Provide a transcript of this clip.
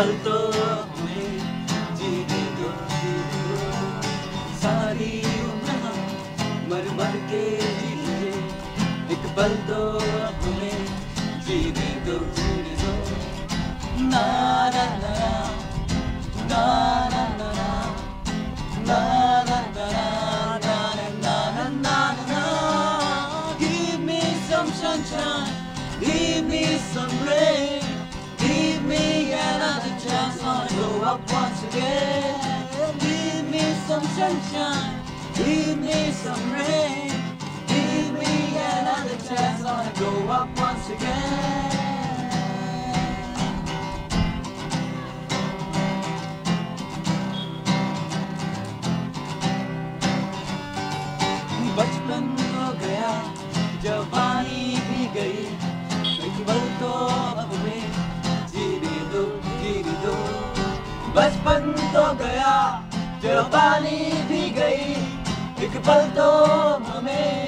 पल तो हमें जीने दो, सारी उम्र हम मर मर के जिए, एक पल तो हमें जीने दो, जीने दो। ना ना ना ना ना ना ना ना ना na na na na. Give me some sunshine, give me some rain, give me another chance, wanna go up once again. Give me some sunshine, give me some rain, give me another chance, wanna go up once again. बचपन तो गया, जवानी भी गई, एक पल तो अब हमें जीने दो, जीने दो। बचपन तो गया, जवानी भी गई, एक पल तो हमें